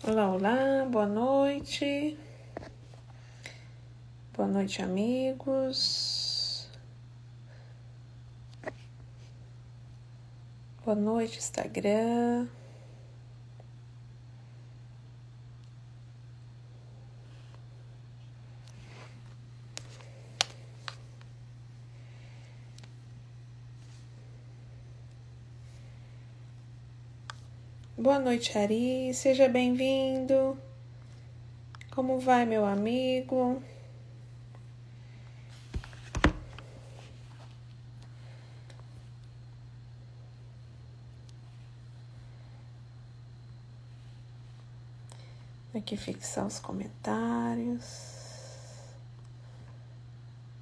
Olá, olá, boa noite. Boa noite, amigos. Boa noite, Instagram. Boa noite, Ari. Seja bem-vindo. Como vai, meu amigo? Aqui fixar os comentários.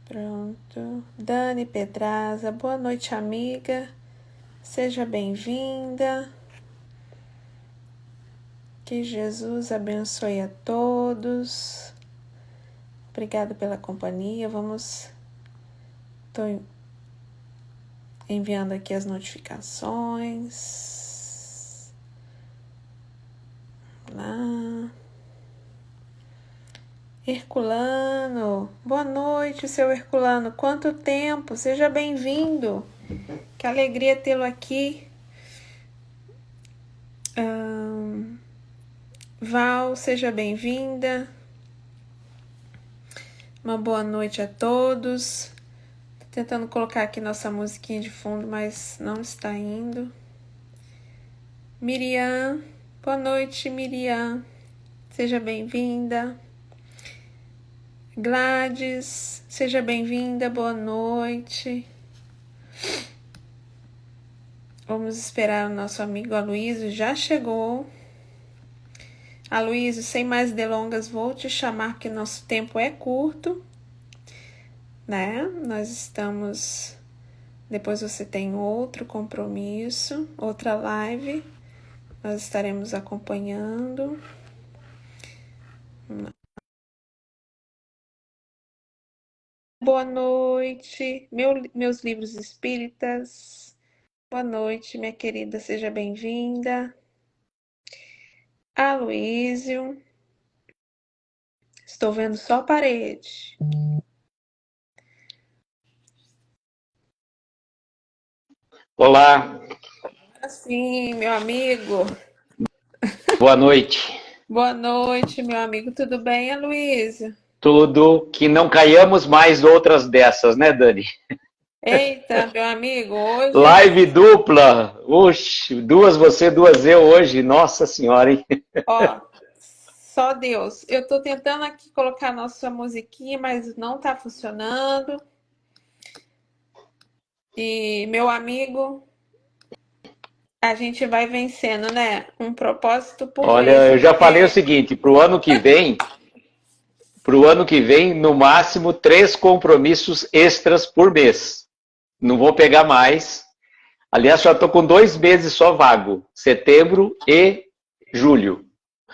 Pronto. Dani Pedraza, boa noite, amiga. Seja bem-vinda. Que Jesus abençoe a todos. Obrigada pela companhia. Estou enviando aqui as notificações. Lá. Herculano, boa noite, seu Herculano. Quanto tempo? Seja bem-vindo. Que alegria tê-lo aqui. Val, seja bem-vinda. Uma boa noite a todos. Tô tentando colocar aqui nossa musiquinha de fundo, mas não está indo. Miriam, boa noite, Miriam. Seja bem-vinda. Gladys, seja bem-vinda, boa noite. Vamos esperar o nosso amigo Aloysio, já chegou. Aloysio, sem mais delongas, vou te chamar porque nosso tempo é curto, né? Nós estamos... Depois você tem outro compromisso, outra live. Nós estaremos acompanhando. Boa noite, meus livros espíritas. Boa noite, minha querida, seja bem-vinda. Aloysio. Estou vendo só a parede. Olá. Sim, meu amigo. Boa noite. Boa noite, meu amigo. Tudo bem, Aloysio? Tudo, que não caiamos mais outras dessas, né, Dani? Eita, meu amigo, hoje... Live dupla. Oxe, duas você, duas eu hoje. Nossa Senhora, hein? Ó, só Deus. Eu tô tentando aqui colocar nossa musiquinha, mas não tá funcionando. E, meu amigo, a gente vai vencendo, né? Um propósito por vez, Olha, eu já falei o porque... seguinte, pro ano que vem, no máximo 3 compromissos extras por mês. Não vou pegar mais. Aliás, já estou com 2 meses só vago, setembro e julho.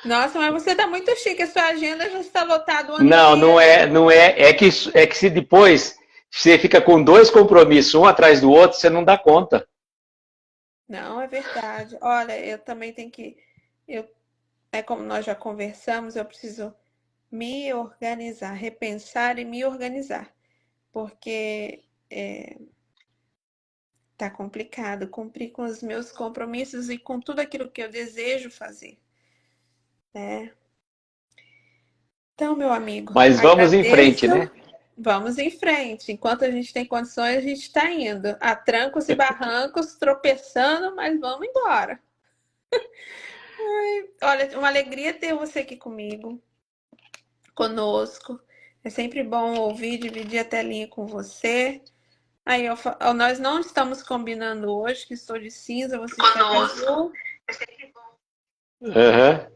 Nossa, mas você tá muito chique, a sua agenda já está lotada o ano Não, não inteiro. é, não é. É que se depois você fica com 2 compromissos, um atrás do outro, você não dá conta. Não, é verdade. Olha, eu também tenho que... É como nós já conversamos, eu preciso me organizar, repensar e me organizar. Porque tá complicado cumprir com os meus compromissos e com tudo aquilo que eu desejo fazer, né? Então, meu amigo, Mas vamos em frente, agradeço. né? Vamos em frente. Enquanto a gente tem condições, a gente está indo. A trancos e barrancos, tropeçando, mas vamos embora. Olha, uma alegria ter você aqui comigo, conosco. É sempre bom ouvir, dividir a telinha com você. Aí, nós não estamos combinando hoje, que estou de cinza, você está de azul. Uhum.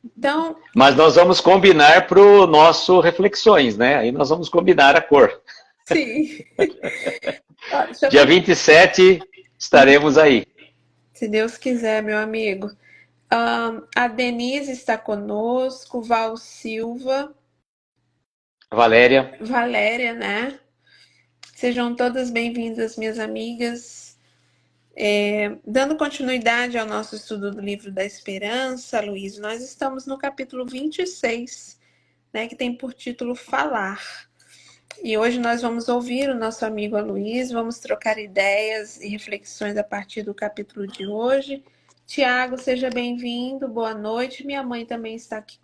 Então, Mas nós vamos combinar para o nosso Reflexões, né? Aí nós vamos combinar a cor. sim. Ó, deixa eu Dia ver. 27 estaremos aí. Se Deus quiser, meu amigo. A Denise está conosco, Val Silva, Valéria, Valéria, né? Sejam todas bem-vindas, minhas amigas. Dando continuidade ao nosso estudo do livro da Esperança, Luiz, nós estamos no capítulo 26, né, que tem por título Falar. E hoje nós vamos ouvir o nosso amigo Aloysio, vamos trocar ideias e reflexões a partir do capítulo de hoje. Tiago, seja bem-vindo, boa noite. Minha mãe também está aqui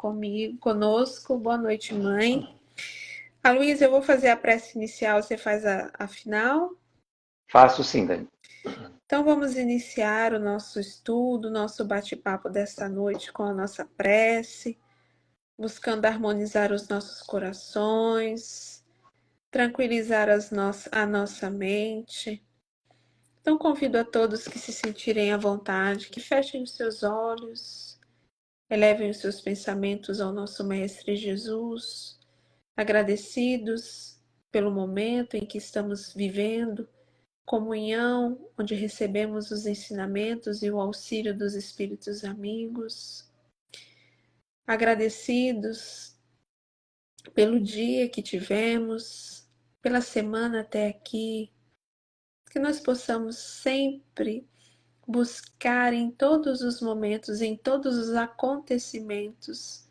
conosco. Boa noite, mãe. Aloysio, eu vou fazer a prece inicial, você faz a final? Faço sim, Dani. Então vamos iniciar o nosso estudo, nosso bate-papo desta noite com a nossa prece, buscando harmonizar os nossos corações, tranquilizar a nossa mente. Então convido a todos que se sentirem à vontade, que fechem os seus olhos, elevem os seus pensamentos ao nosso Mestre Jesus, agradecidos pelo momento em que estamos vivendo, comunhão, onde recebemos os ensinamentos e o auxílio dos Espíritos amigos, agradecidos pelo dia que tivemos, pela semana até aqui, que nós possamos sempre buscar em todos os momentos, em todos os acontecimentos,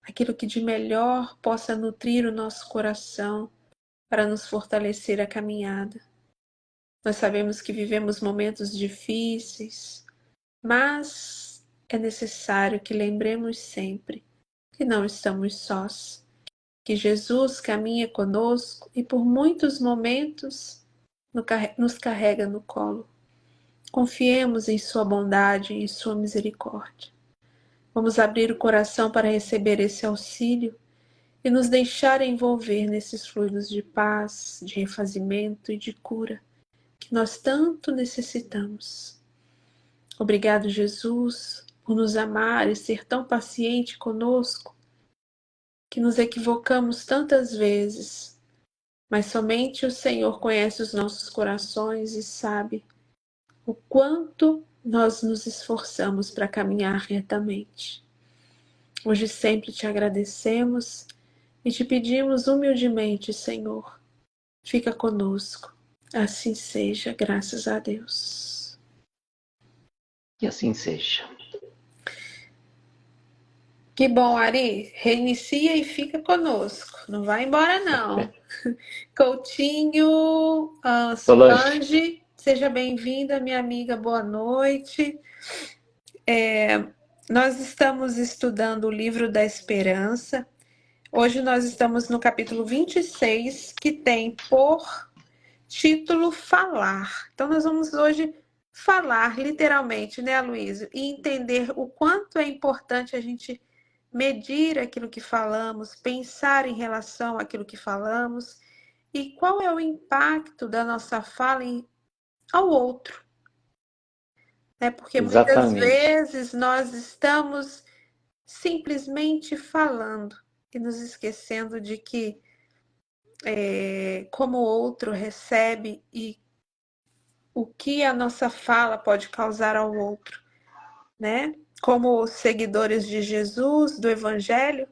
aquilo que de melhor possa nutrir o nosso coração para nos fortalecer a caminhada. Nós sabemos que vivemos momentos difíceis, mas é necessário que lembremos sempre que não estamos sós, que Jesus caminha conosco e por muitos momentos nos carrega no colo. Confiemos em sua bondade e em sua misericórdia. Vamos abrir o coração para receber esse auxílio e nos deixar envolver nesses fluidos de paz, de refazimento e de cura que nós tanto necessitamos. Obrigado, Jesus, por nos amar e ser tão paciente conosco, que nos equivocamos tantas vezes, mas somente o Senhor conhece os nossos corações e sabe o quanto nós nos esforçamos para caminhar retamente. Hoje sempre te agradecemos e te pedimos humildemente, Senhor, fica conosco. Assim seja, graças a Deus. Que assim seja. Que bom, Ari. Reinicia e fica conosco. Não vai embora, não. Coutinho, Solange, seja bem-vinda, minha amiga. Boa noite. Nós estamos estudando o livro da Esperança. Hoje nós estamos no capítulo 26, que tem por título Falar. Então nós vamos hoje falar, literalmente, né, Aloysio? E entender o quanto é importante a gente medir aquilo que falamos, pensar em relação àquilo que falamos e qual é o impacto da nossa fala ao outro. Né? Porque muitas vezes nós estamos simplesmente falando e nos esquecendo de que como o outro recebe e o que a nossa fala pode causar ao outro, né? Como seguidores de Jesus, do Evangelho,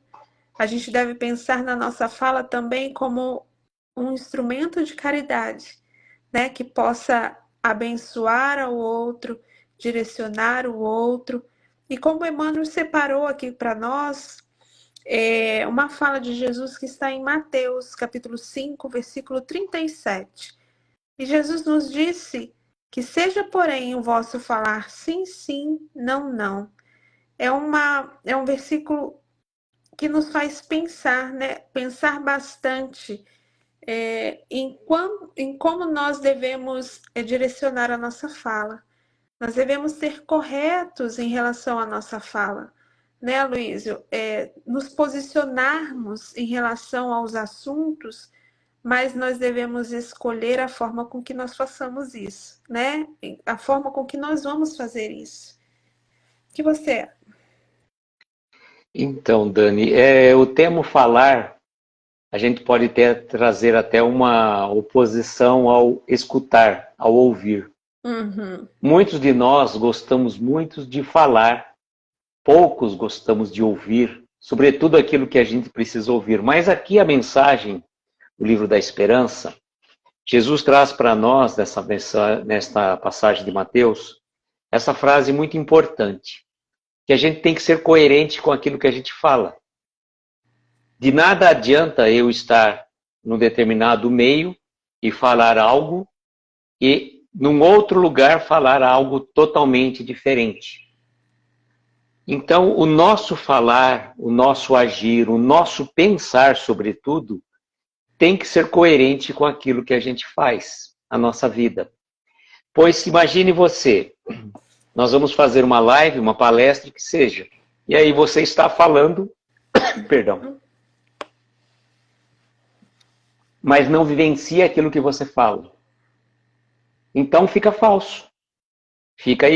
a gente deve pensar na nossa fala também como um instrumento de caridade, né? Que possa abençoar ao outro, direcionar o outro. E como Emmanuel separou aqui para nós, uma fala de Jesus que está em Mateus, capítulo 5, versículo 37. E Jesus nos disse que seja, porém, o vosso falar sim, sim, não, não. É um versículo que nos faz pensar, né? Pensar bastante em como nós devemos direcionar a nossa fala. Nós devemos ser corretos em relação à nossa fala, né, Aloysio? Nos posicionarmos em relação aos assuntos, mas nós devemos escolher a forma com que nós façamos isso, né? A forma com que nós vamos fazer isso. O que você acha? Então, Dani, o termo falar, a gente pode trazer até uma oposição ao escutar, ao ouvir. Uhum. Muitos de nós gostamos muito de falar, poucos gostamos de ouvir, sobretudo aquilo que a gente precisa ouvir. Mas aqui a mensagem do livro da Esperança Jesus traz para nós, nesta passagem de Mateus, essa frase muito importante, que a gente tem que ser coerente com aquilo que a gente fala. De nada adianta eu estar num determinado meio e falar algo e num outro lugar falar algo totalmente diferente. Então, o nosso falar, o nosso agir, o nosso pensar, sobretudo, tem que ser coerente com aquilo que a gente faz, a nossa vida. Pois imagine você, nós vamos fazer uma live, uma palestra, que seja, e aí você está falando, perdão, mas não vivencia aquilo que você fala. Então fica falso, fica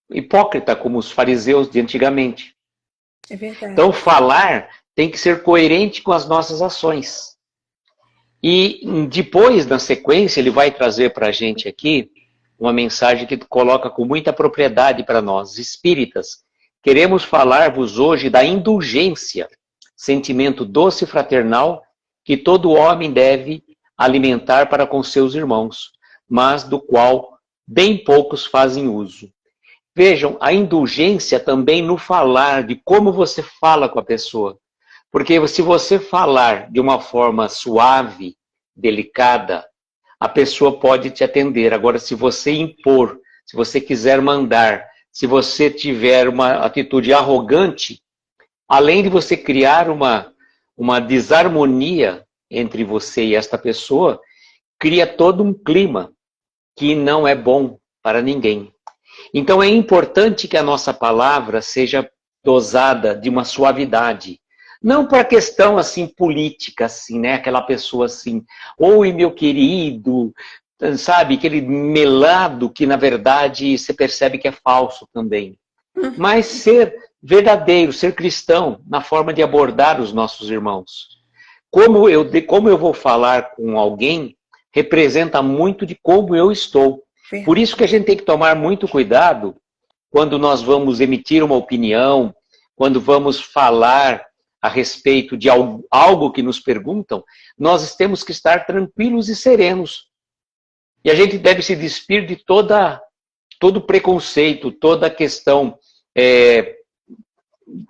hipócrita, como os fariseus de antigamente. É verdade. Então falar tem que ser coerente com as nossas ações. E depois, na sequência, ele vai trazer para a gente aqui uma mensagem que coloca com muita propriedade para nós, espíritas. Queremos falar-vos hoje da indulgência, sentimento doce e fraternal que todo homem deve alimentar para com seus irmãos, mas do qual bem poucos fazem uso. Vejam, a indulgência também no falar, de como você fala com a pessoa. Porque se você falar de uma forma suave, delicada, a pessoa pode te atender. Agora, se você impor, se você quiser mandar, se você tiver uma atitude arrogante, além de você criar uma desarmonia entre você e esta pessoa, cria todo um clima que não é bom para ninguém. Então é importante que a nossa palavra seja dosada de uma suavidade. Não para questão assim política, assim, né? Aquela pessoa assim, oi meu querido, sabe? Aquele melado que na verdade você percebe que é falso também. Mas ser verdadeiro, ser cristão na forma de abordar os nossos irmãos. Como eu vou falar com alguém representa muito de como eu estou. Por isso que a gente tem que tomar muito cuidado quando nós vamos emitir uma opinião, quando vamos falar a respeito de algo que nos perguntam, nós temos que estar tranquilos e serenos. E a gente deve se despir de todo preconceito, toda questão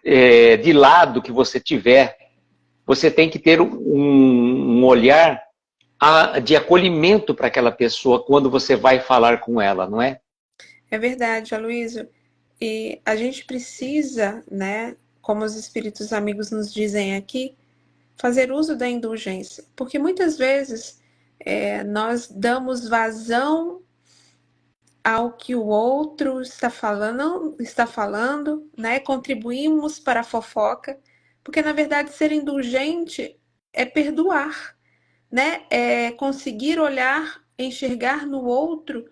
de lado que você tiver. Você tem que ter um olhar de acolhimento para aquela pessoa quando você vai falar com ela, não é? É verdade, Aloysio. E a gente precisa, né, como os espíritos amigos nos dizem aqui, fazer uso da indulgência. Porque muitas vezes nós damos vazão ao que o outro está falando, né? Contribuímos para a fofoca, porque na verdade ser indulgente é perdoar, né? É conseguir olhar, enxergar no outro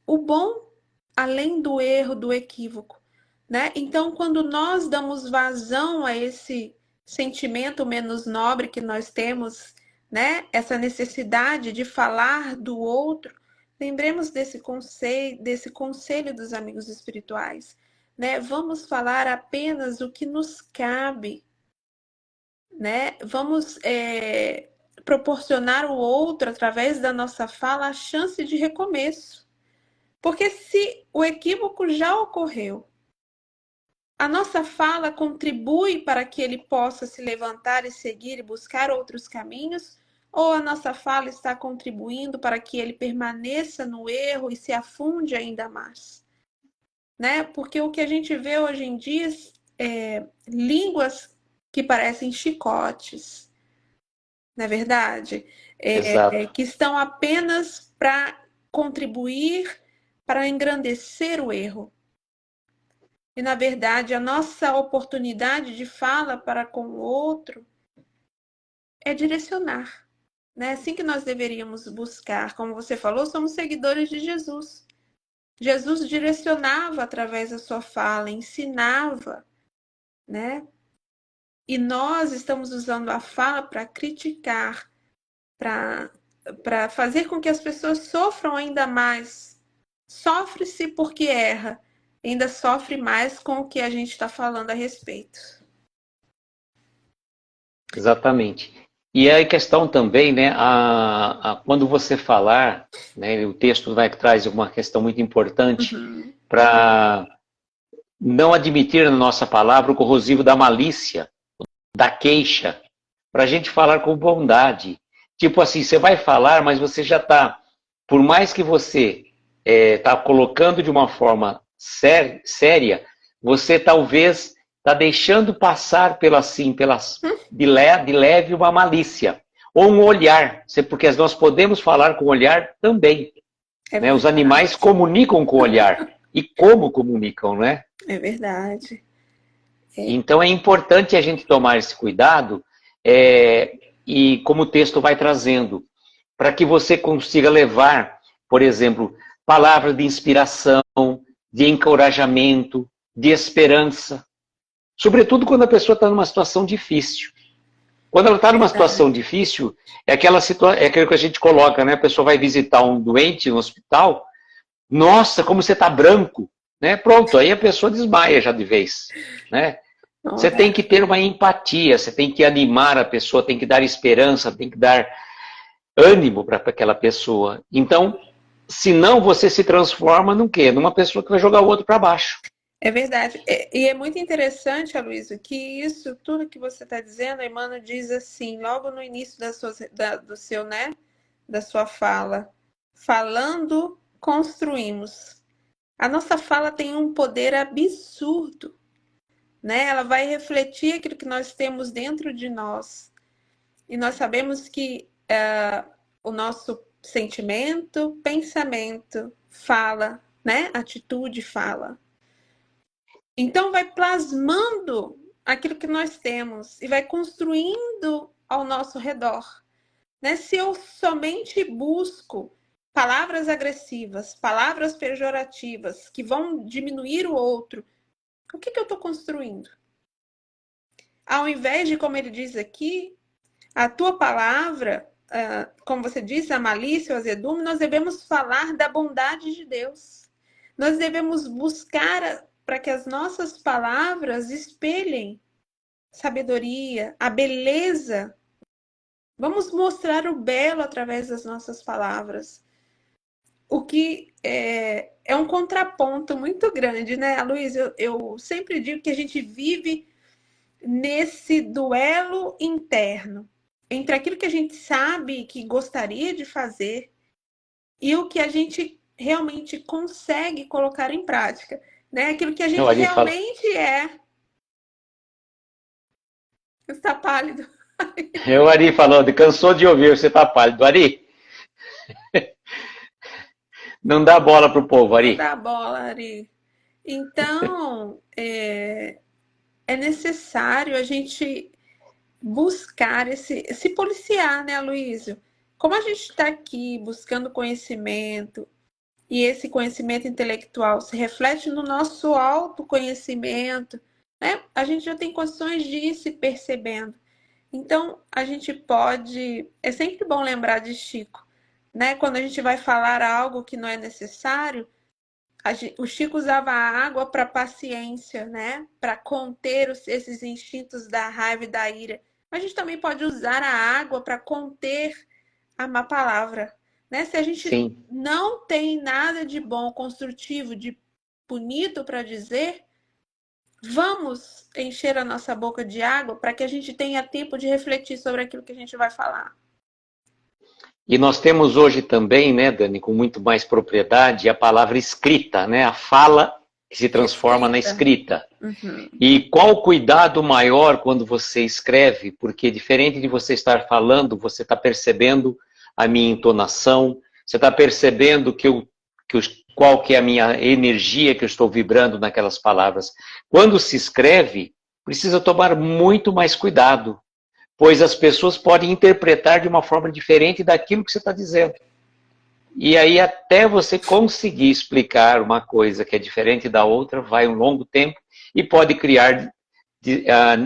o bom além do erro, do equívoco, né? Então, quando nós damos vazão a esse sentimento menos nobre que nós temos, né? Essa necessidade de falar do outro, lembremos desse conselho dos amigos espirituais, né? Vamos falar apenas o que nos cabe, né? Vamos proporcionar ao outro, através da nossa fala, a chance de recomeço. Porque se o equívoco já ocorreu, a nossa fala contribui para que ele possa se levantar e seguir e buscar outros caminhos, ou a nossa fala está contribuindo para que ele permaneça no erro e se afunde ainda mais? Né? Porque o que a gente vê hoje em dia é línguas que parecem chicotes, não é verdade? Exato. Que estão apenas para contribuir para engrandecer o erro. E, na verdade, a nossa oportunidade de fala para com o outro é direcionar. Né? Assim que nós deveríamos buscar. Como você falou, somos seguidores de Jesus. Jesus direcionava através da sua fala, ensinava, né? E nós estamos usando a fala para criticar, para fazer com que as pessoas sofram ainda mais. Sofre-se porque erra, ainda sofre mais com o que a gente está falando a respeito. Exatamente. E a questão também, né, quando você falar, né, o texto traz uma questão muito importante Uhum. para não admitir na nossa palavra o corrosivo da malícia, da queixa, para a gente falar com bondade. Tipo assim, você vai falar, mas você já está, por mais que você está colocando de uma forma séria, você talvez está deixando passar de leve uma malícia. Ou um olhar, porque nós podemos falar com o olhar também. É Né? Os animais verdade. comunicam com o olhar. E como comunicam, né? É verdade. É, Então é importante a gente tomar esse cuidado, e como o texto vai trazendo, para que você consiga levar, por exemplo, palavras de inspiração, de encorajamento, de esperança, sobretudo quando a pessoa está numa situação difícil. Quando ela está numa situação verdade. difícil, é aquilo que a gente coloca, né? A pessoa vai visitar um doente no hospital, nossa, como você está branco, né? Pronto, aí a pessoa desmaia já de vez, né? Você Nossa, tem que ter uma empatia, você tem que animar a pessoa, tem que dar esperança, tem que dar ânimo para aquela pessoa. Então, senão você se transforma num quê? Numa pessoa que vai jogar o outro para baixo. é verdade. E é muito interessante, Aloysio, que isso, tudo que você está dizendo, Emmanuel diz assim, logo no início do seu, né, da sua fala. Falando, construímos. A nossa fala tem um poder absurdo, né? Ela vai refletir aquilo que nós temos dentro de nós. E nós sabemos que o nosso sentimento, pensamento, fala, né? Atitude, fala. Então vai plasmando aquilo que nós temos e vai construindo ao nosso redor. Né? Se eu somente busco palavras agressivas, palavras pejorativas que vão diminuir o outro, o que eu estou construindo? Ao invés de, como ele diz aqui, a tua palavra, como você disse, a malícia, o azedume, nós devemos falar da bondade de Deus. Nós devemos buscar para que as nossas palavras espelhem sabedoria, a beleza. Vamos mostrar o belo através das nossas palavras. O que é um contraponto muito grande, né, Luiz? Eu sempre digo que a gente vive nesse duelo interno entre aquilo que a gente sabe que gostaria de fazer e o que a gente realmente consegue colocar em prática, né? Aquilo que a O gente Ari fala, realmente é. Está pálido. o Ari falou, cansou de ouvir, você tá pálido. Ari, não dá bola pro povo, Não Ari. dá bola, Ari. Então, é necessário a gente buscar se policiar, né, Aloysio? Como a gente está aqui buscando conhecimento, e esse conhecimento intelectual se reflete no nosso autoconhecimento, né? A gente já tem condições de ir se percebendo. Então, a gente pode. É sempre bom lembrar de Chico, né? Quando a gente vai falar algo que não é necessário, o Chico usava a água para paciência, né? Para conter esses instintos da raiva e da ira. Mas a gente também pode usar a água para conter a má palavra, né? Se a gente Sim. não tem nada de bom, construtivo, de bonito para dizer, vamos encher a nossa boca de água para que a gente tenha tempo de refletir sobre aquilo que a gente vai falar. E nós temos hoje também, né, Dani, com muito mais propriedade, a palavra escrita, né, a fala que se transforma na Escrita. escrita. Uhum. E qual o cuidado maior quando você escreve? Porque diferente de você estar falando, você está percebendo a minha entonação, você está percebendo qual que é a minha energia que eu estou vibrando naquelas palavras. Quando se escreve, precisa tomar muito mais cuidado, pois as pessoas podem interpretar de uma forma diferente daquilo que você está dizendo. E aí, até você conseguir explicar uma coisa que é diferente da outra, vai um longo tempo e pode criar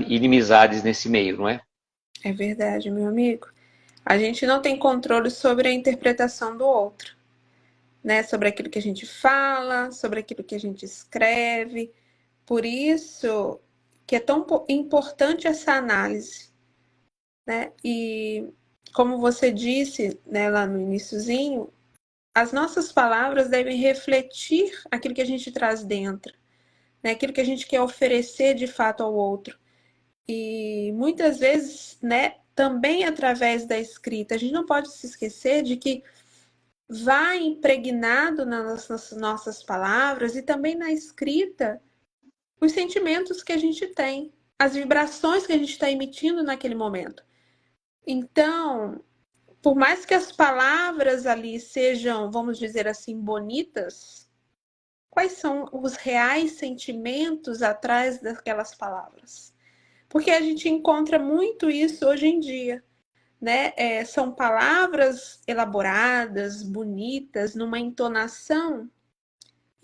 inimizades nesse meio, não é? É verdade, meu amigo. A gente não tem controle sobre a interpretação do outro, né? Sobre aquilo que a gente fala, sobre aquilo que a gente escreve. Por isso que é tão importante essa análise, né? E como você disse, né, lá no iniciozinho, as nossas palavras devem refletir aquilo que a gente traz dentro, né? Aquilo que a gente quer oferecer de fato ao outro. E muitas vezes, né, também através da escrita, a gente não pode se esquecer de que vai impregnado nas nossas palavras e também na escrita os sentimentos que a gente tem, as vibrações que a gente está emitindo naquele momento. Então, por mais que as palavras ali sejam, vamos dizer assim, bonitas, quais são os reais sentimentos atrás daquelas palavras? Porque a gente encontra muito isso hoje em dia, né? São palavras elaboradas, bonitas, numa entonação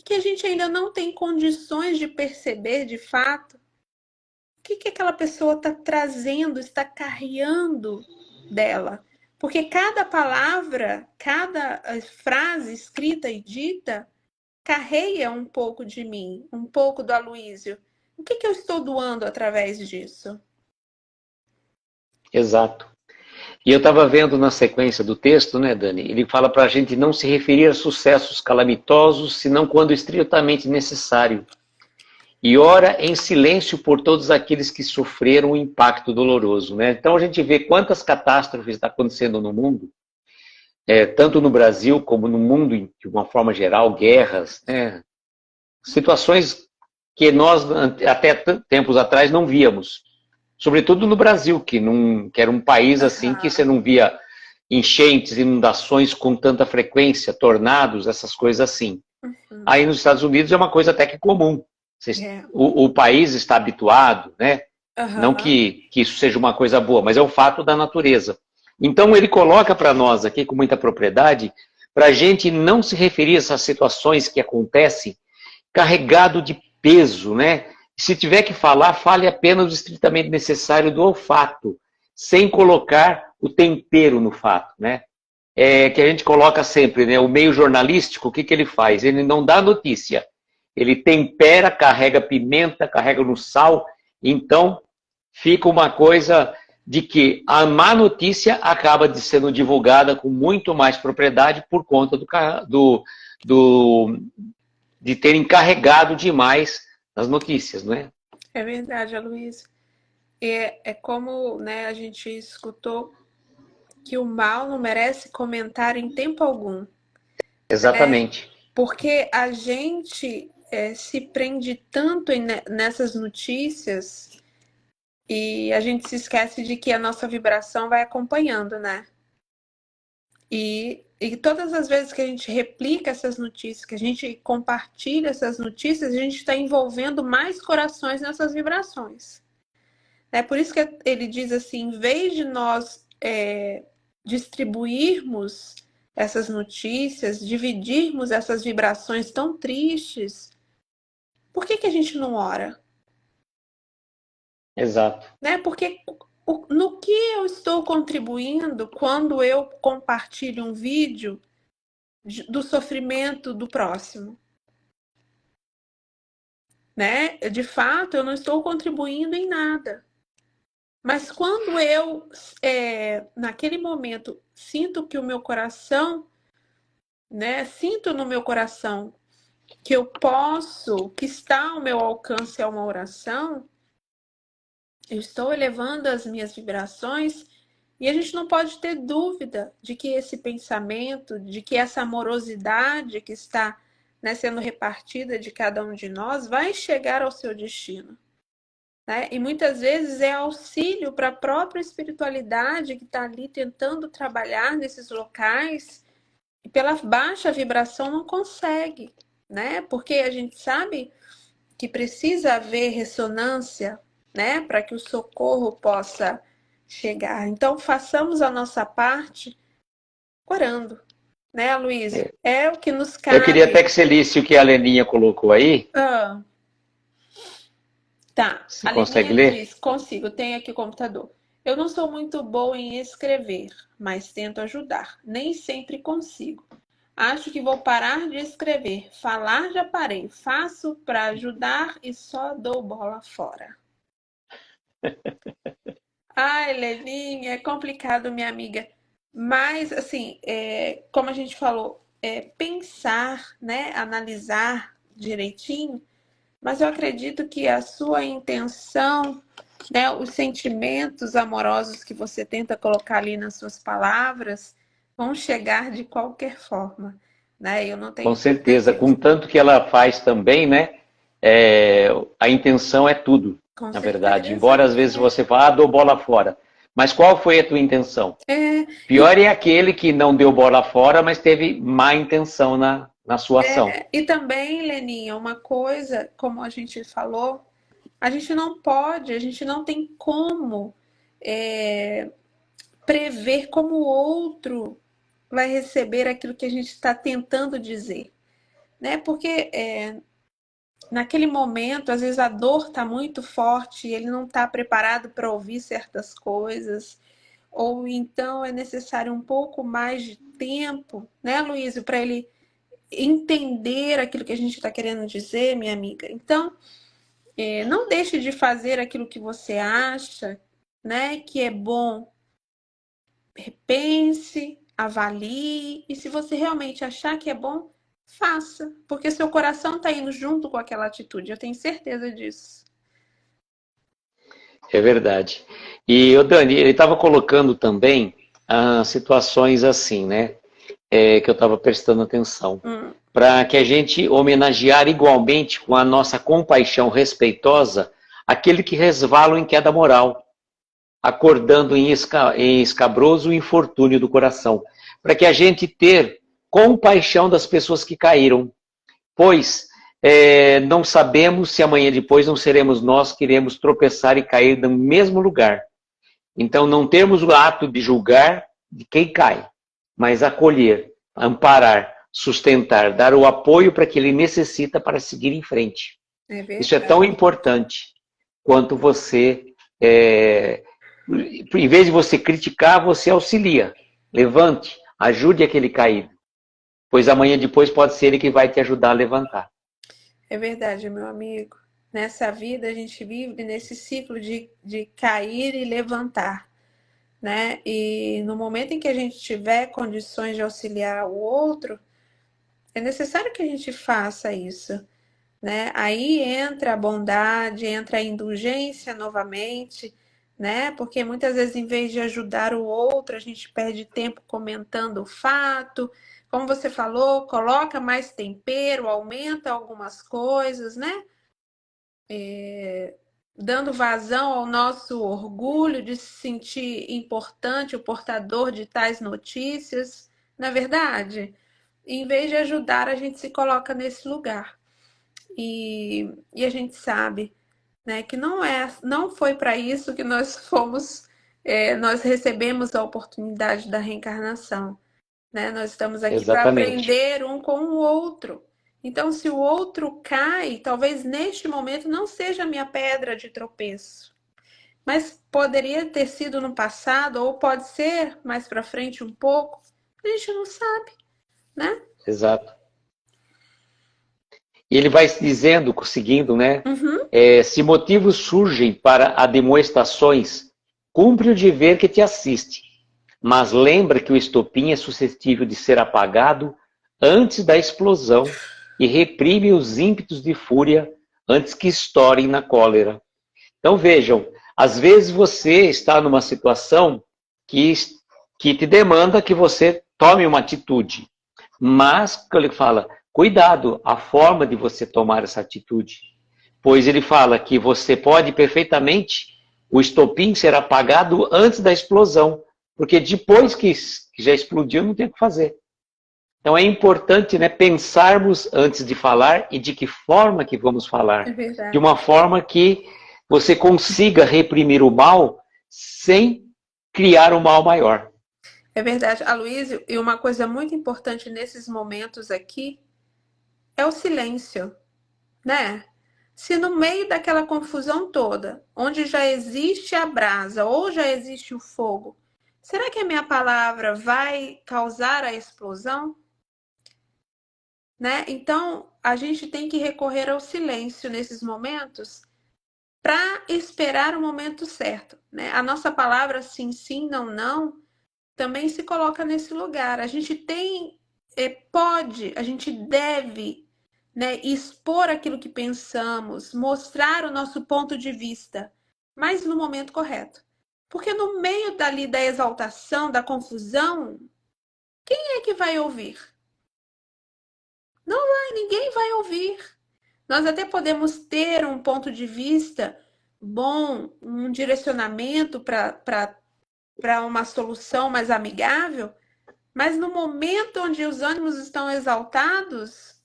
que a gente ainda não tem condições de perceber de fato o que aquela pessoa está trazendo, está carreando dela. Porque cada palavra, cada frase escrita e dita carrega um pouco de mim, um pouco do Aloísio. O que eu estou doando através disso? Exato. E eu estava vendo na sequência do texto, né, Dani? Ele fala para a gente não se referir a sucessos calamitosos, senão quando estritamente necessário. E ora em silêncio por todos aqueles que sofreram o impacto doloroso, né? Então a gente vê quantas catástrofes estão acontecendo no mundo, tanto no Brasil como no mundo de uma forma geral, guerras, né? Situações que nós até tempos atrás não víamos. Sobretudo no Brasil, que era um país assim que você Aham. não via enchentes, inundações com tanta frequência, tornados, essas coisas assim. Uhum. Aí nos Estados Unidos é uma coisa até que comum. É. O país está habituado, né? Não Aham. que isso seja uma coisa boa, mas é o fato da natureza. Então ele coloca para nós aqui com muita propriedade para a gente não se referir a essas situações que acontecem carregado de peso, né? Se tiver que falar, fale apenas o estritamente necessário do olfato, sem colocar o tempero no fato, né? Que a gente coloca sempre, né? O meio jornalístico, o que ele faz? Ele não dá notícia, ele tempera, carrega pimenta, carrega no sal, então fica uma coisa de que a má notícia acaba de sendo divulgada com muito mais propriedade por conta do de terem carregado demais as notícias, não é? É verdade, Aloysio. É como, né, a gente escutou que o mal não merece comentário em tempo algum, né? Exatamente. Porque a gente se prende tanto nessas notícias e a gente se esquece de que a nossa vibração vai acompanhando, né? E todas as vezes que a gente replica essas notícias, que a gente compartilha essas notícias, a gente está envolvendo mais corações nessas vibrações. É por isso que ele diz assim, em vez de nós distribuirmos essas notícias, dividirmos essas vibrações tão tristes, por que a gente não ora? Exato. Né? Porque no que eu estou contribuindo quando eu compartilho um vídeo do sofrimento do próximo? Né? De fato, eu não estou contribuindo em nada. Mas quando eu, naquele momento, sinto que o meu coração, né? Sinto no meu coração que eu posso, que está ao meu alcance é uma oração, eu estou elevando as minhas vibrações e a gente não pode ter dúvida de que esse pensamento, de que essa amorosidade que está, né, sendo repartida de cada um de nós vai chegar ao seu destino. Né? E muitas vezes é auxílio para a própria espiritualidade que está ali tentando trabalhar nesses locais e pela baixa vibração não consegue, né? Porque a gente sabe que precisa haver ressonância, né, para que o socorro possa chegar. Então façamos a nossa parte orando, né, Luísio? É o que nos Eu queria cabe. até que você lisse o que a Leninha colocou aí. Ah, tá. Você A consegue Leninha ler? diz: consigo, tenho aqui o computador. Eu não sou muito boa em escrever, mas tento ajudar. Nem sempre consigo. Acho que vou parar de escrever. Falar já parei. Faço para ajudar e só dou bola fora. Ai, Leninha, é complicado, minha amiga. Mas, assim, como a gente falou, pensar, né, analisar direitinho, mas eu acredito que a sua intenção, né, os sentimentos amorosos que você tenta colocar ali nas suas palavras vão chegar de qualquer forma, né? Eu não Com tenho dúvida certeza, com disso. tanto que ela faz também, né? é, a intenção é tudo, Com na verdade. certeza. Embora às vezes você vá, dou bola fora. Mas qual foi a tua intenção? É, Pior é aquele que não deu bola fora, mas teve má intenção na sua ação. e também, Leninha, uma coisa, como a gente falou, a gente não pode, a gente não tem como é, prever como o outro vai receber aquilo que a gente está tentando dizer, né? Porque naquele momento, às vezes a dor está muito forte, e ele não está preparado para ouvir certas coisas, ou então é necessário um pouco mais de tempo, né, Luísa, para ele entender aquilo que a gente está querendo dizer, minha amiga. Então, não deixe de fazer aquilo que você acha, né, que é bom. Pense, avalie, e se você realmente achar que é bom, faça, porque seu coração está indo junto com aquela atitude, eu tenho certeza disso. É verdade. E o Dani, ele estava colocando também situações assim, né? Que eu estava prestando atenção. Hum, Para que a gente homenagear igualmente com a nossa compaixão respeitosa aquele que resvala em queda moral, acordando em escabroso infortúnio do coração. Para que a gente ter compaixão das pessoas que caíram, pois não sabemos se amanhã depois não seremos nós que iremos tropeçar e cair no mesmo lugar. Então, não temos o ato de julgar de quem cai, mas acolher, amparar, sustentar, dar o apoio para que ele necessita para seguir em frente. é Isso é tão verdade. importante quanto você, em vez de você criticar, você auxilia. Levante, ajude aquele caído, pois amanhã depois pode ser ele que vai te ajudar a levantar. É verdade, meu amigo. Nessa vida a gente vive nesse ciclo de cair e levantar, né? E no momento em que a gente tiver condições de auxiliar o outro, é necessário que a gente faça isso, né? Aí entra a bondade, entra a indulgência novamente, né? Porque muitas vezes, em vez de ajudar o outro, a gente perde tempo comentando o fato. Como você falou, coloca mais tempero, aumenta algumas coisas, né? Dando vazão ao nosso orgulho de se sentir importante, o portador de tais notícias. Na verdade, em vez de ajudar, a gente se coloca nesse lugar. E a gente sabe, né, que não foi para isso que nós fomos, nós recebemos a oportunidade da reencarnação, né? Nós estamos aqui para Exatamente. aprender um com o outro. Então, se o outro cai, talvez neste momento não seja a minha pedra de tropeço, mas poderia ter sido no passado, ou pode ser mais para frente um pouco. A gente não sabe, né? Exato. E ele vai dizendo, seguindo, né? Uhum, Se motivos surgem para admoestações, cumpre o dever que te assiste. Mas lembra que o estopim é suscetível de ser apagado antes da explosão e reprime os ímpetos de fúria antes que estourem na cólera. Então vejam, às vezes você está numa situação que, que te demanda que você tome uma atitude. Mas, ele fala, cuidado, a forma de você tomar essa atitude. Pois ele fala que você pode perfeitamente, o estopim ser apagado antes da explosão. Porque depois que já explodiu, não tem o que fazer. Então é importante, né, pensarmos antes de falar e de que forma que vamos é falar. De verdade. uma forma que você consiga reprimir o mal sem criar um mal maior. É verdade, Aloysio, e uma coisa muito importante nesses momentos aqui é o silêncio, né? Se no meio daquela confusão toda, onde já existe a brasa ou já existe o fogo, será que a minha palavra vai causar a explosão? Né? Então, a gente tem que recorrer ao silêncio nesses momentos para esperar o momento certo, né? A nossa palavra sim, sim, não, não, também se coloca nesse lugar. A gente tem, pode, a gente deve, né, expor aquilo que pensamos, mostrar o nosso ponto de vista, mas no momento correto. Porque no meio dali da exaltação, da confusão, quem é que vai ouvir? Não vai, ninguém vai ouvir. Nós até podemos ter um ponto de vista bom, um direcionamento para uma solução mais amigável, mas no momento onde os ânimos estão exaltados,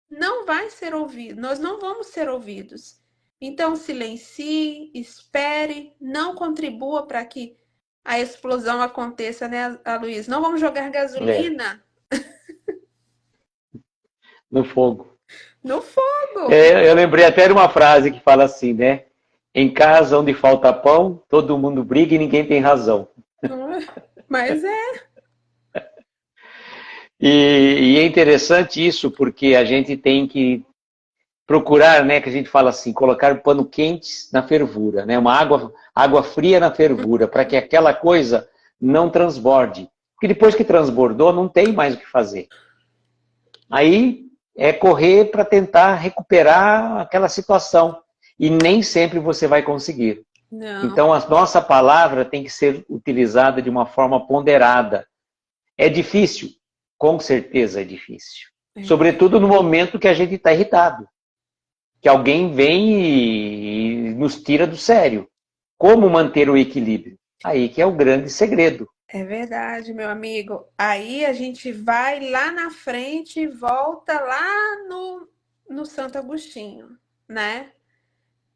não vai ser ouvido, nós não vamos ser ouvidos. Então, silencie, espere, não contribua para que a explosão aconteça, né, Luiz? Não vamos jogar É, gasolina no fogo. no fogo. É, eu lembrei até de uma frase que fala assim, né? Em casa onde falta pão, todo mundo briga e ninguém tem razão. Mas é, E é interessante isso porque a gente tem que procurar, né, que a gente fala assim, colocar pano quente na fervura, né, uma água fria na fervura, para que aquela coisa não transborde. Porque depois que transbordou, não tem mais o que fazer. Aí é correr para tentar recuperar aquela situação. E nem sempre você vai conseguir. não, Então, a nossa palavra tem que ser utilizada de uma forma ponderada. É difícil? Com certeza é difícil. é, Sobretudo no momento que a gente está irritado. Que alguém vem e nos tira do sério. Como manter o equilíbrio? Aí que é o grande segredo. é verdade, meu amigo. Aí a gente vai lá na frente e volta lá no Santo Agostinho, né?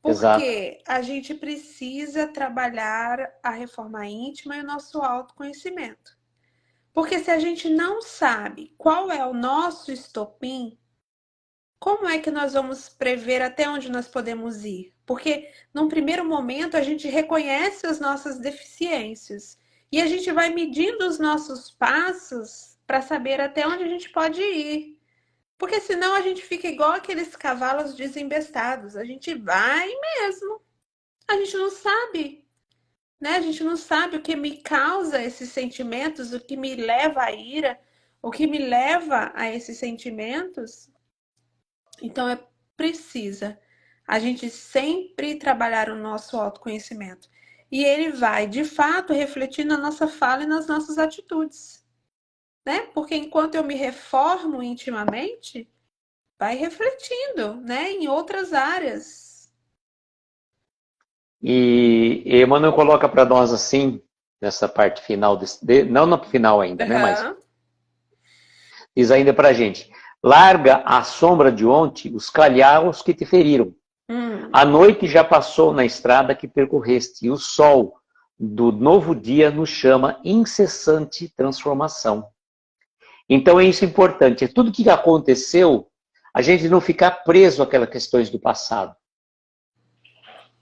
Exato. Porque a gente precisa trabalhar a reforma íntima e o nosso autoconhecimento. Porque se a gente não sabe qual é o nosso estopim, como é que nós vamos prever até onde nós podemos ir? Porque num primeiro momento a gente reconhece as nossas deficiências e a gente vai medindo os nossos passos para saber até onde a gente pode ir. Porque senão a gente fica igual aqueles cavalos desembestados. A gente vai mesmo. A gente não sabe, né? A gente não sabe o que me causa esses sentimentos, o que me leva à ira, o que me leva a esses sentimentos. Então é precisa a gente sempre trabalhar o nosso autoconhecimento. E ele vai, de fato, refletir na nossa fala e nas nossas atitudes, né? Porque enquanto eu me reformo intimamente, vai refletindo, né, em outras áreas. E Emmanuel coloca para nós assim, nessa parte final, não no final ainda, né? Mas Uhum. diz ainda para a gente: larga a sombra de ontem os calhaus que te feriram. Hum, A noite já passou na estrada que percorreste, e o sol do novo dia nos chama incessante transformação. Então é isso importante, é tudo que aconteceu, a gente não ficar preso àquelas questões do passado.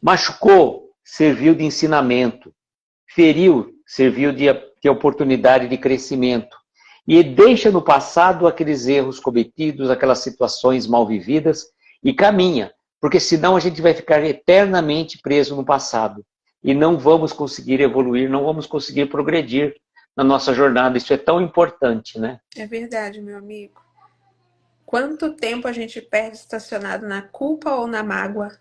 Machucou, serviu de ensinamento. Feriu, serviu de oportunidade de crescimento. E deixa no passado aqueles erros cometidos, aquelas situações mal vividas e caminha, porque senão a gente vai ficar eternamente preso no passado e não vamos conseguir evoluir, não vamos conseguir progredir na nossa jornada. Isso é tão importante, né? é verdade, meu amigo. Quanto tempo a gente perde estacionado na culpa ou na mágoa,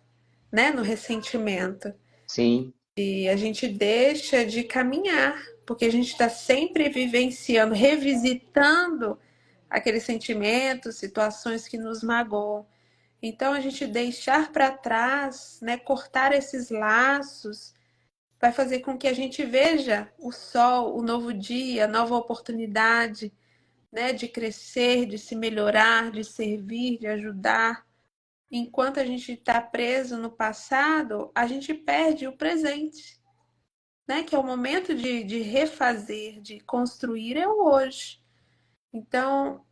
né? No ressentimento. Sim, E a gente deixa de caminhar, porque a gente está sempre vivenciando, revisitando aqueles sentimentos, situações que nos magoam. Então, a gente deixar para trás, né, cortar esses laços, vai fazer com que a gente veja o sol, o novo dia, a nova oportunidade, né, de crescer, de se melhorar, de servir, de ajudar. Enquanto a gente está preso no passado, a gente perde o presente, né? Que é o momento de refazer, de construir é o hoje. Então,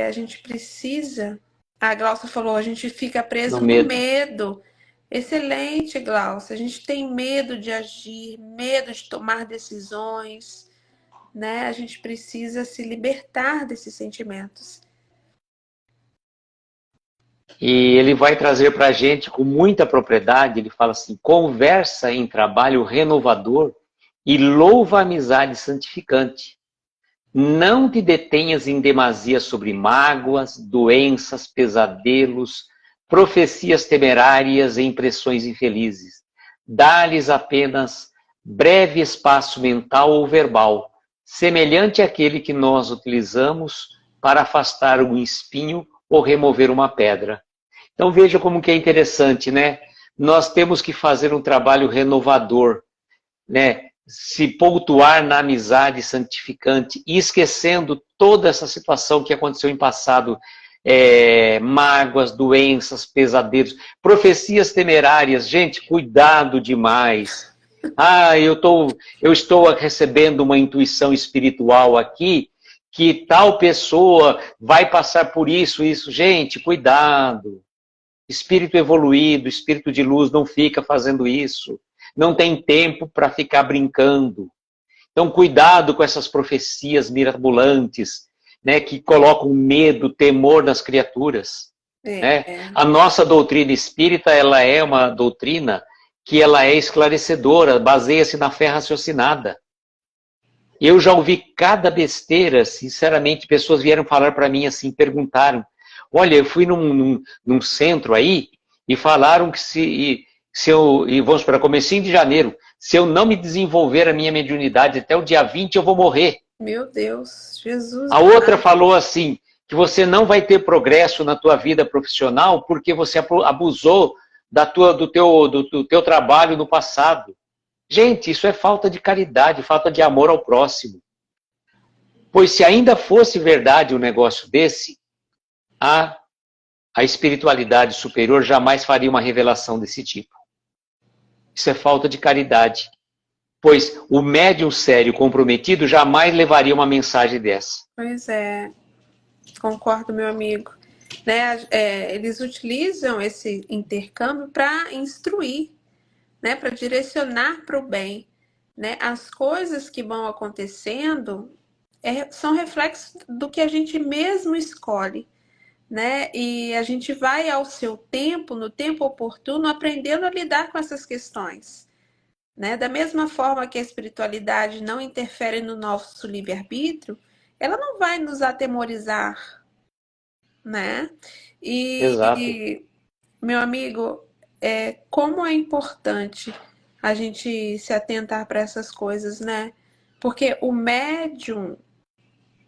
a gente precisa. A Glaucia falou, a gente fica no preso no medo. medo. Excelente, Glaucia. A gente tem medo de agir, medo de tomar decisões, né? A gente precisa se libertar desses sentimentos. E ele vai trazer para a gente com muita propriedade, ele fala assim, conversa em trabalho renovador e louva a amizade santificante. Não te detenhas em demasia sobre mágoas, doenças, pesadelos, profecias temerárias e impressões infelizes. Dá-lhes apenas breve espaço mental ou verbal, semelhante àquele que nós utilizamos para afastar um espinho ou remover uma pedra. Então veja como que é interessante, né? Nós temos que fazer um trabalho renovador, né? Se pontuar na amizade santificante e esquecendo toda essa situação que aconteceu em passado, mágoas, doenças, pesadelos, profecias temerárias. Gente, cuidado demais. Ah, eu estou recebendo uma intuição espiritual aqui que tal pessoa vai passar por isso, isso. Gente, cuidado. Espírito evoluído, espírito de luz não fica fazendo isso. Não tem tempo para ficar brincando. Então, cuidado com essas profecias mirabolantes, né, que colocam medo, temor nas criaturas. Né? É. A nossa doutrina espírita, ela é uma doutrina que ela é esclarecedora, baseia-se na fé raciocinada. Eu já ouvi cada besteira, sinceramente, pessoas vieram falar para mim assim, perguntaram, olha, eu fui num centro aí e falaram que se eu, e vamos para comecinho de janeiro, se eu não me desenvolver a minha mediunidade até o dia 20, eu vou morrer. Meu Deus, Jesus A outra amado. falou assim, que você não vai ter progresso na tua vida profissional porque você abusou do teu trabalho no passado. Gente, isso é falta de caridade, falta de amor ao próximo. Pois se ainda fosse verdade um negócio desse, a, a espiritualidade superior jamais faria uma revelação desse tipo. Isso é falta de caridade. Pois o médium sério comprometido jamais levaria uma mensagem dessa. Pois é, concordo, meu amigo. Né? Eles utilizam esse intercâmbio para instruir, né? Para direcionar para o bem. Né? As coisas que vão acontecendo são reflexos do que a gente mesmo escolhe. Né? E a gente vai ao seu tempo, no tempo oportuno, aprendendo a lidar com essas questões. Né? Da mesma forma que a espiritualidade não interfere no nosso livre-arbítrio, ela não vai nos atemorizar, né? Exato. E meu amigo, como é importante a gente se atentar para essas coisas, né? Porque o médium,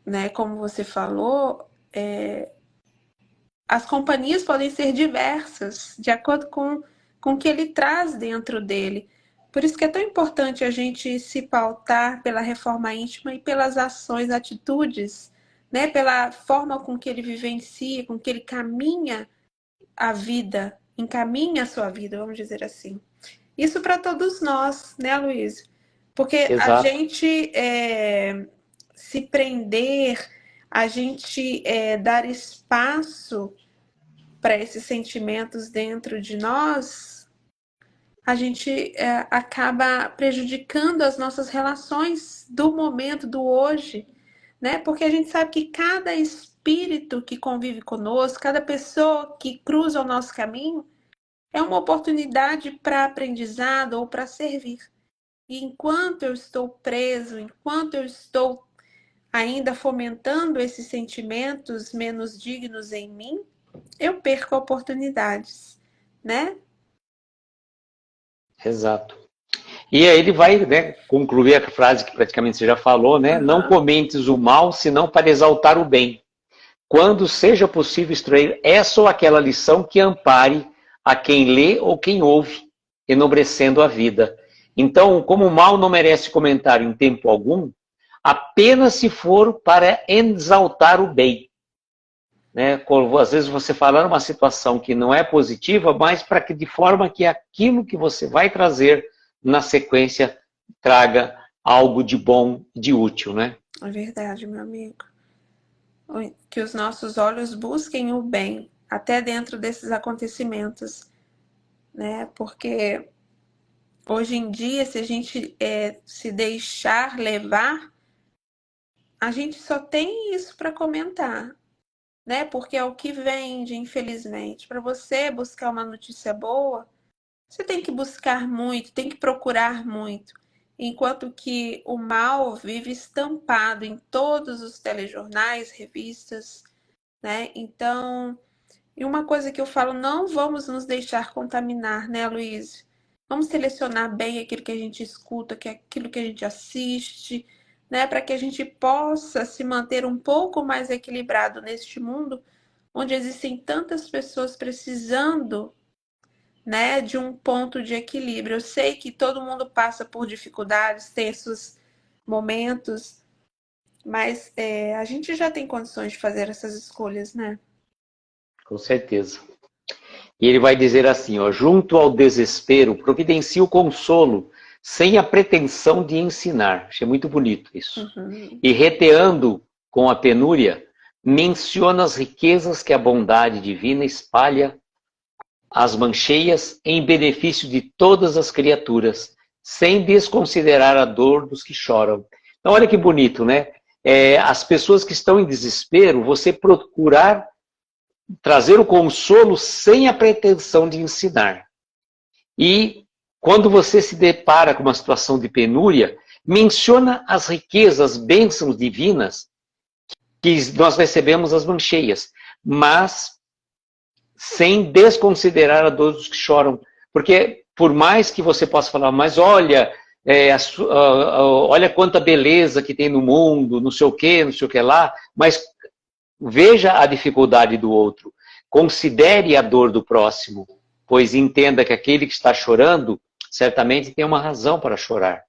né, como você falou, as companhias podem ser diversas, de acordo com o que ele traz dentro dele. Por isso que é tão importante a gente se pautar pela reforma íntima e pelas ações, atitudes, né? Pela forma com que ele vivencia, com que ele caminha a vida, encaminha a sua vida, vamos dizer assim. Isso para todos nós, né, Luiz? Porque a Exato. gente se prender, a gente dar espaço para esses sentimentos dentro de nós, a gente acaba prejudicando as nossas relações do momento, do hoje, né? Porque a gente sabe que cada espírito que convive conosco, cada pessoa que cruza o nosso caminho, é uma oportunidade para aprendizado ou para servir. E enquanto eu estou preso, enquanto eu estou ainda fomentando esses sentimentos menos dignos em mim, eu perco oportunidades, né? Exato. E aí ele vai, né, concluir a frase que praticamente você já falou, né? Não Uhum. comentes o mal, senão para exaltar o bem. Quando seja possível extrair essa ou aquela lição que ampare a quem lê ou quem ouve, enobrecendo a vida. Então, como o mal não merece comentário em tempo algum, apenas se for para exaltar o bem. Né? Às vezes você fala numa situação que não é positiva, mas para que de forma que aquilo que você vai trazer na sequência traga algo de bom, de útil, né? É verdade, meu amigo. Que os nossos olhos busquem o bem, até dentro desses acontecimentos, né? Porque hoje em dia, se a gente se deixar levar, a gente só tem isso para comentar. né? Porque é o que vende, infelizmente. Para você buscar uma notícia boa, você tem que buscar muito, tem que procurar muito. Enquanto que o mal vive estampado em todos os telejornais, revistas, né? Então, e uma coisa que eu falo, não vamos nos deixar contaminar, né, Luiz? Vamos selecionar bem aquilo que a gente escuta, aquilo que a gente assiste, né, para que a gente possa se manter um pouco mais equilibrado neste mundo, onde existem tantas pessoas precisando, né, de um ponto de equilíbrio. Eu sei que todo mundo passa por dificuldades, tem seus momentos, mas a gente já tem condições de fazer essas escolhas, né? Com certeza. E ele vai dizer assim, ó, junto ao desespero, providencia o consolo, sem a pretensão de ensinar. Achei muito bonito isso. Uhum. E reteando com a penúria, menciona as riquezas que a bondade divina espalha as mancheias em benefício de todas as criaturas, sem desconsiderar a dor dos que choram. Então, olha que bonito, né? As pessoas que estão em desespero, você procurar trazer o consolo sem a pretensão de ensinar. E quando você se depara com uma situação de penúria, menciona as riquezas, as bênçãos divinas que nós recebemos as mancheias, mas sem desconsiderar a dor dos que choram. Porque por mais que você possa falar, mas olha, olha quanta beleza que tem no mundo, não sei o que lá, mas veja a dificuldade do outro, considere a dor do próximo, pois entenda que aquele que está chorando certamente tem uma razão para chorar.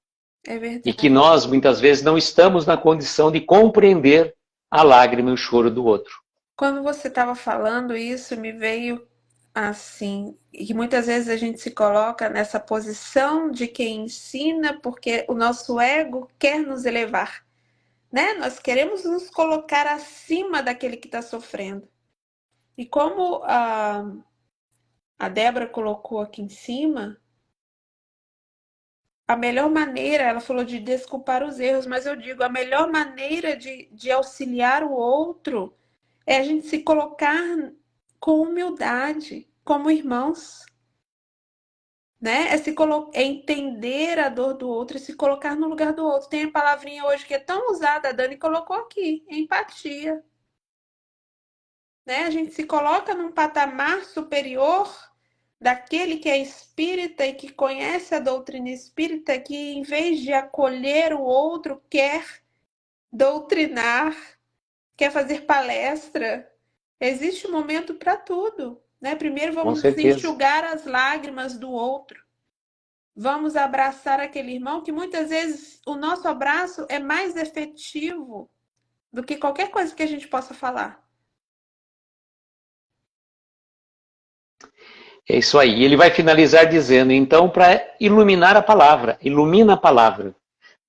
É E que verdade. nós, muitas vezes, não estamos na condição de compreender a lágrima e o choro do outro. Quando você estava falando isso, me veio assim, e que muitas vezes a gente se coloca nessa posição de quem ensina, porque o nosso ego quer nos elevar, né? Nós queremos nos colocar acima daquele que está sofrendo. E como a Débora colocou aqui em cima, a melhor maneira, ela falou de desculpar os erros, mas eu digo, a melhor maneira de auxiliar o outro é a gente se colocar com humildade, como irmãos, né? É entender a dor do outro e se colocar no lugar do outro. Tem a palavrinha hoje que é tão usada, a Dani colocou aqui, empatia, né? A gente se coloca num patamar superior daquele que é espírita e que conhece a doutrina espírita, que em vez de acolher o outro, quer doutrinar, quer fazer palestra. Existe um momento para tudo, né? Primeiro Com vamos certeza. enxugar as lágrimas do outro. Vamos abraçar aquele irmão que muitas vezes o nosso abraço é mais efetivo do que qualquer coisa que a gente possa falar. É isso aí. Ele vai finalizar dizendo, então, para iluminar a palavra, ilumina a palavra.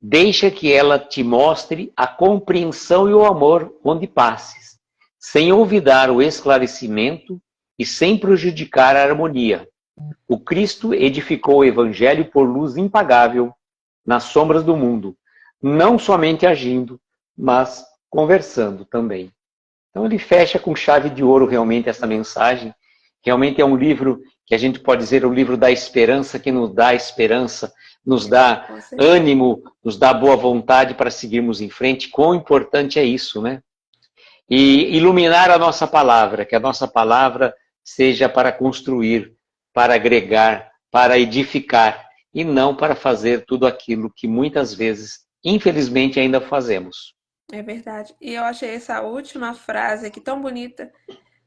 Deixa que ela te mostre a compreensão e o amor onde passes, sem olvidar o esclarecimento e sem prejudicar a harmonia. O Cristo edificou o Evangelho por luz impagável nas sombras do mundo, não somente agindo, mas conversando também. Então ele fecha com chave de ouro realmente essa mensagem. Realmente é um livro que a gente pode dizer o livro da esperança, que nos dá esperança, nos dá Com certeza. ânimo, nos dá boa vontade para seguirmos em frente. Quão importante é isso, né? E iluminar a nossa palavra, que a nossa palavra seja para construir, para agregar, para edificar, e não para fazer tudo aquilo que muitas vezes, infelizmente, ainda fazemos. É verdade. E eu achei essa última frase aqui tão bonita,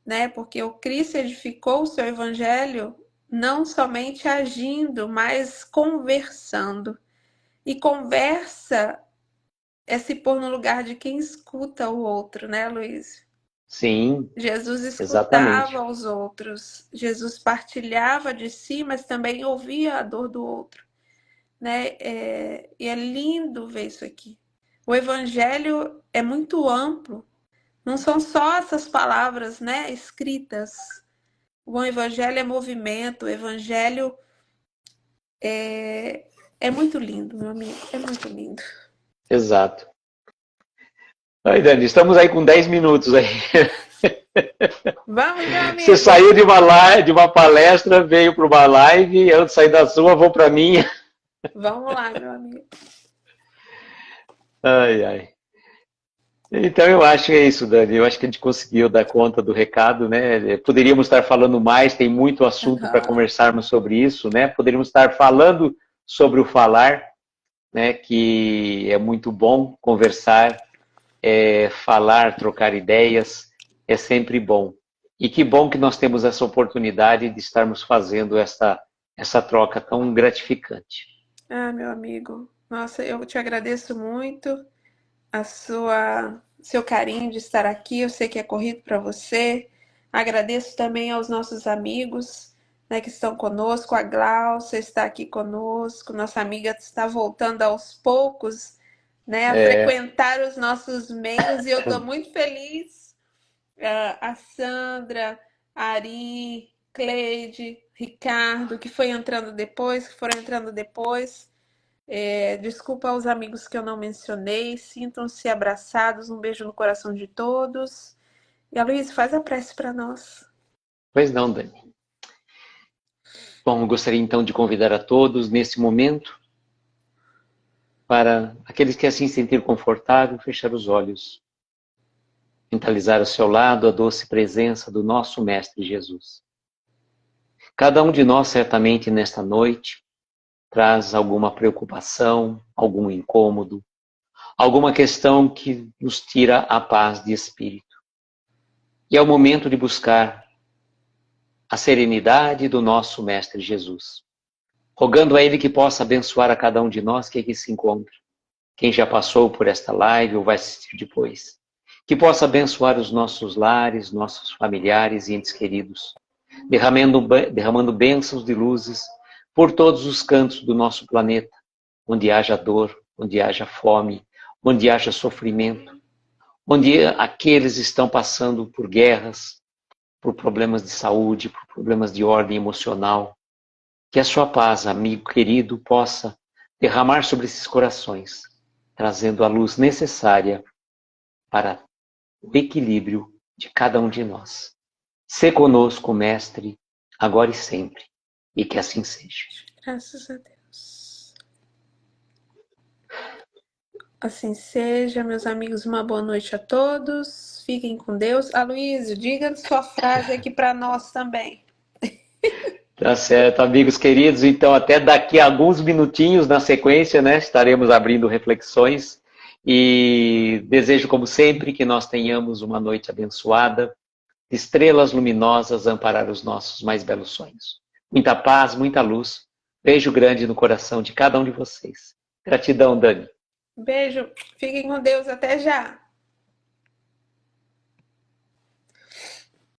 né? Porque o Cristo edificou o seu evangelho não somente agindo, mas conversando. E conversa é se pôr no lugar de quem escuta o outro, né, Luiz? Sim, Jesus exatamente. escutava os outros, Jesus partilhava de si, mas também ouvia a dor do outro, né? E é lindo ver isso aqui. O evangelho é muito amplo, não são só essas palavras, né, escritas. O evangelho é movimento, o evangelho é muito lindo, meu amigo, é muito lindo. Exato. Aí, Dani, estamos aí com 10 minutos aí. Vamos, meu amigo. Você saiu de uma live, de uma palestra, veio para uma live, eu saí da sua, vou para a minha. Vamos lá, meu amigo. Ai, ai. Então eu acho que é isso, Dani. Eu acho que a gente conseguiu dar conta do recado, né? Poderíamos estar falando mais, tem muito assunto para conversarmos sobre isso, né? Poderíamos estar falando sobre o falar, né? Que é muito bom conversar, falar, trocar ideias, é sempre bom. E que bom que nós temos essa oportunidade de estarmos fazendo essa troca tão gratificante. Ah, meu amigo. Nossa, eu te agradeço muito seu carinho de estar aqui. Eu sei que é corrido para você. Agradeço também aos nossos amigos, né, que estão conosco. A Glaucia está aqui conosco. Nossa amiga está voltando aos poucos, né, a frequentar os nossos meios e eu estou muito feliz. A Sandra, a Ari, Cleide, Ricardo, que foram entrando depois. Desculpa aos amigos que eu não mencionei. Sintam-se abraçados. Um beijo no coração de todos. E a Luísa, faz a prece para nós. Pois não, Dani. Bom, eu gostaria então de convidar a todos nesse momento para aqueles que assim se sentir confortável, fechar os olhos, mentalizar ao seu lado a doce presença do nosso Mestre Jesus. Cada um de nós certamente nesta noite traz alguma preocupação, algum incômodo, alguma questão que nos tira a paz de espírito. E é o momento de buscar a serenidade do nosso Mestre Jesus, rogando a Ele que possa abençoar a cada um de nós que aqui se encontra, quem já passou por esta live ou vai assistir depois, que possa abençoar os nossos lares, nossos familiares e entes queridos, derramando bênçãos de luzes por todos os cantos do nosso planeta, onde haja dor, onde haja fome, onde haja sofrimento, onde aqueles estão passando por guerras, por problemas de saúde, por problemas de ordem emocional. Que a sua paz, amigo querido, possa derramar sobre esses corações, trazendo a luz necessária para o equilíbrio de cada um de nós. Sê conosco, Mestre, agora e sempre, e que assim seja. Graças a Deus. Assim seja, meus amigos, uma boa noite a todos. Fiquem com Deus. Aloysio, diga sua frase aqui para nós também. Tá certo, amigos queridos. Então, até daqui a alguns minutinhos na sequência, né, estaremos abrindo reflexões. E desejo, como sempre, que nós tenhamos uma noite abençoada, estrelas luminosas a amparar os nossos mais belos sonhos. Muita paz, muita luz. Beijo grande no coração de cada um de vocês. Gratidão, Dani. Beijo. Fiquem com Deus. Até já.